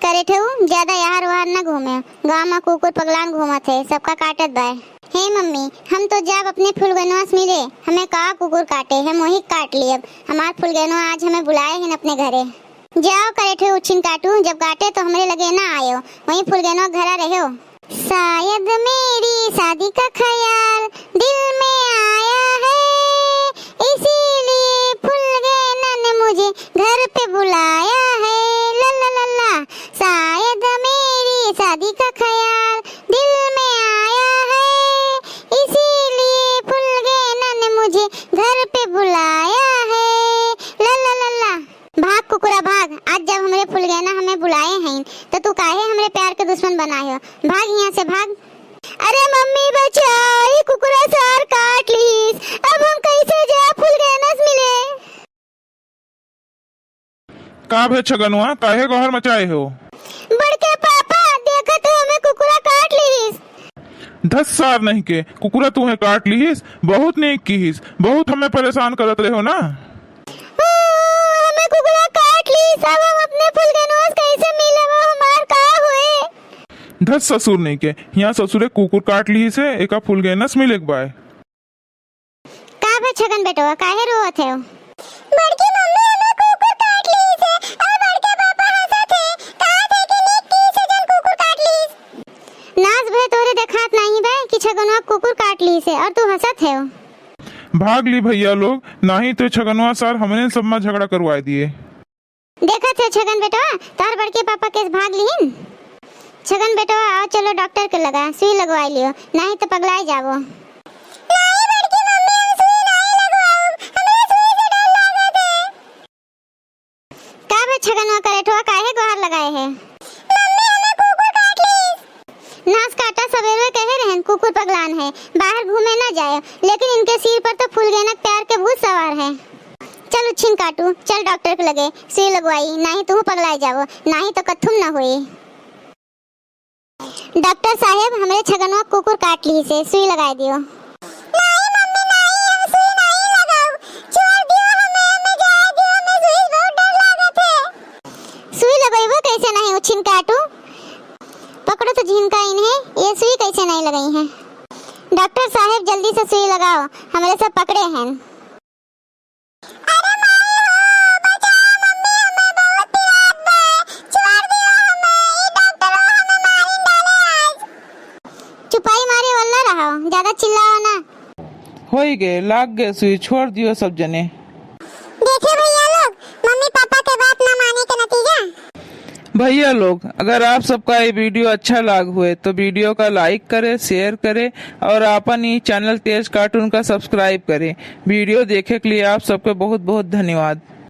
करे थे ज्यादा यार वार न घूमे। गाँव में कुकुर पगलान घूमा थे, सबका काटत बाय। हे मम्मी, हम तो जब अपने फुलगनवा से मिले हमें कहा कुकुर काटे, हम वही काट लिए। हमार फुलगनवा आज हमें बुलाए हैं अपने घरे। जाओ करे थे उछिन काटू, जब काटे तो हमरे लगे ना आयो, वही फुलगनवा घरा रहे हो। शायद मेरी शादी का ख्याल दिल में आया है, इसीलिए फुलगना ने मुझे घर पे बुलाया है। ला ला ला ला। शायद मेरी शादी का ख्याल दिल में आया है, इसीलिए फुलगना ने मुझे घर पे बुलाया है। ला ला ला ला। भाग कुकुरा भाग, आज जब हमारे फुलगना हमें बुलाए हैं तो तू काहे हमारे प्यार के दुश्मन बनाए हो। भाग यहाँ से भाग। अरे मम्मी बचाई, कुकुरा सार काट लीस, अब हम कैसे जाए फुलगना से मिले। का भे छगनुआ, काहे गोहर मचाए हो। बड़के पापा देखा तो हमें कुकुरा काट लीस। 10 साल नहीं के कुकुरा तुम्हें काट लीस, बहुत नेक कीस, बहुत हमें परेशान करत रहे हो ना। हमें कुकुरा काट लीस, अब हम अपने फुलगनवा से कैसे मिले, वो हमार का हुए। 10 ससुर नहीं के, यहाँ ससुरे कुकुर काट ली से एका फुलगनस मिले बाय। का बे छगन बेटवा काहे रोवत है। बड़की मम्मी हमें कुकुर काट ली से और बड़के पापा हंसत है, कहा थे कि नीक की से जन कुकुर काट ली। नाच भे तोरे देखात नहीं बे कि छगनवा कुकुर काट ली से और तू हंसत है। भाग ली भैया लोग, नहीं तो छगनवा सर हमने सब में झगड़ा करवा दिए। देखा थे छगन बेटवा तार बड़के पापा केस भाग लीन। छगन बेटवा आओ चलो डॉक्टर के लगा सुई लगवा लियो, नहीं तो पगलाए जावो। नहीं बड़की मम्मी हम सुई नहीं लगवाऊं, हमरे सुई से डर लागत है। का बे छगनवा करेठवा काहे गोहार लगाए है। मम्मी हमें कुकुर काट ली। नास काटा सवेरे कहे रहन कुकुर पगलान है, बाहर घूमे ना जाए, लेकिन इनके सिर पर तो फुलगनक प्यार के भूत सवार है। चल उछिन काटू, चल डॉक्टर के लगे सुई लगवाई, नहीं तू पगलाए जावो, नहीं तो कथुम ना होई। डॉक्टर साहब हमरे छगनवा कुकुर काट ली से सुई लगा दियो। नहीं मम्मी नहीं, हम सुई नहीं लगाऊ, छोड़ दियो हमें जाए दियो, हमें सुई बहुत डर लागत है। सुई लगाइबो कैसे नहीं उछिन काटू, पकड़ो तो झिनका इन्हें, ये सुई कैसे नहीं लगाई है। डॉक्टर साहब जल्दी से सुई लगाओ, हमारे सब पकड़े हैं। ज्यादा चिल्लाओ ना। होई गे लाग गे सुई, छोड़ दियो सब जने। देखे भैया लोग, मम्मी पापा के बात ना माने का नतीजा। भैया लोग अगर आप सबका ये वीडियो अच्छा लग हुए तो वीडियो का लाइक करे, शेयर करे और अपन ये चैनल तेज कार्टून का सब्सक्राइब करे। वीडियो देखे के लिए आप सबको बहुत बहुत धन्यवाद।